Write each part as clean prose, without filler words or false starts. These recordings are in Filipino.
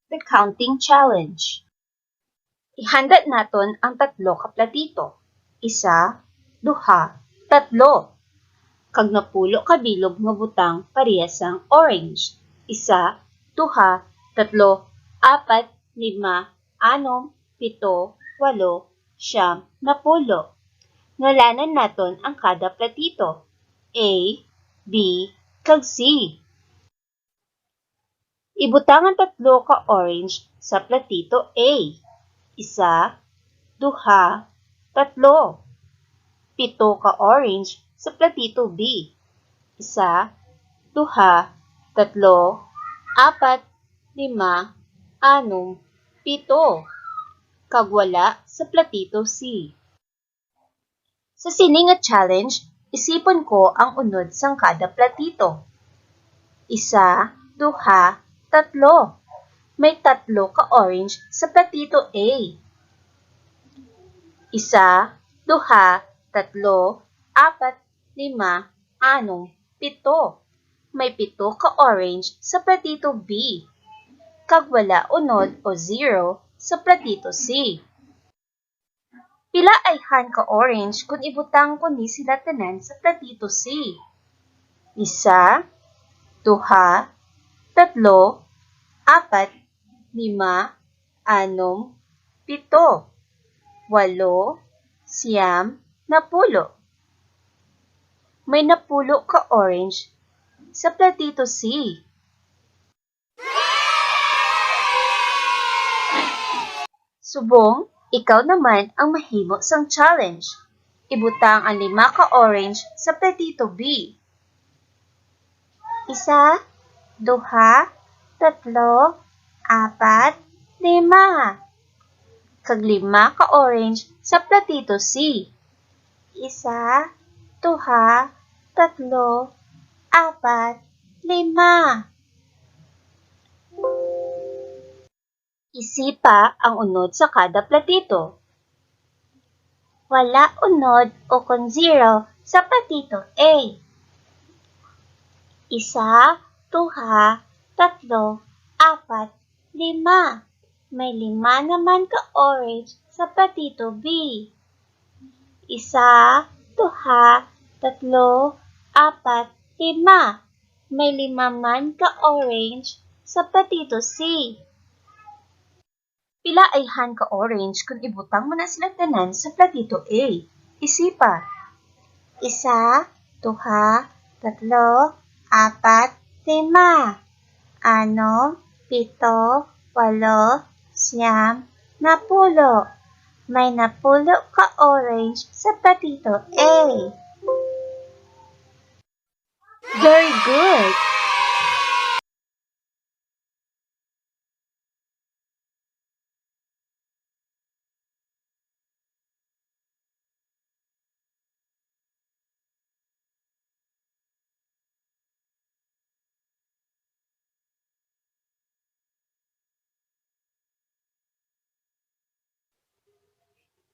the counting challenge. Ihanda naton ang tatlo ka platito. Isa, duha, tatlo. Kag napulo ka bilog nga butang parehas ang orange. Isa, duha, tatlo, apat, lima, anom, pito, walo, siyam, napulo. Ngalanan naton ang kada platito. A, B, kag C. Ibutang ang tatlo ka orange sa platito A. Isa, duha, tatlo. Pito ka orange sa platito B. Isa, duha, tatlo, apat, lima, anom, pito. Kag wala sa platito C. Sa sini nga challenge, isipon ko ang unod sang kada platito. Isa, duha, tatlo. May tatlo ka orange sa platito A. Isa, duha, tatlo, apat, lima, anom, pito. May pito ka orange sa platito B. Kag wala unod o 0 sa platito C. Pila ay han ka orange kung ibutang ko ni sila tanan sa platito C? Isa, duha, tatlo, apat, lima, anom, pito, walo, siyam, napulo. May napulo ka orange sa platito C. Subong, ikaw naman ang mahimo sang challenge. Ibutang ang 5 ka orange sa platito B. Isa, duha, tatlo, apat, lima. Kag 5 ka orange sa platito C. Isa, duha, tatlo, apat, lima. Isipa ang unod sa kada platito. Wala unod o kon 0 sa platito A. Isa, duha, tatlo, apat, lima. May 5 naman ka orange sa platito B. Isa, duha, tatlo, apat, lima. May 5 man ka orange sa platito C. Pila ay han ka orange kung ibutang mo na sila tanan sa platito A? Isipa. Isa, duha, tatlo, apat, lima. Anom, pito, walo, siyam, napulo. May napulo ka orange sa platito A. Very good!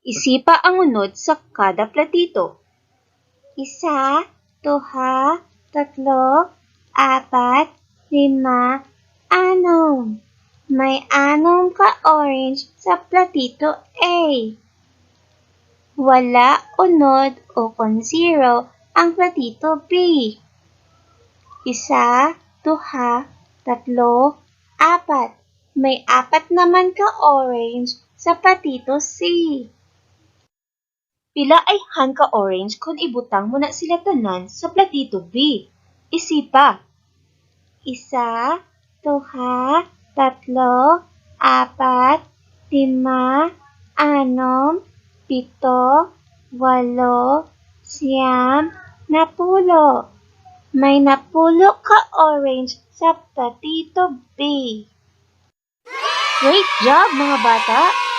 Isipa ang unod sa kada platito. Isa, duha, tatlo, apat, lima, anom. May anom ka orange sa platito A. Wala unod o kon 0 ang platito B. Isa, duha, tatlo, apat. May 4 naman ka orange sa platito C. Pila ay han ka orange kung ibutang mo na sila tanan sa platito B? Isipa. Isa, duha, tatlo, apat, lima, anom, pito, walo, siyam, napulo. May napulo ka orange sa platito B. Great job mga bata!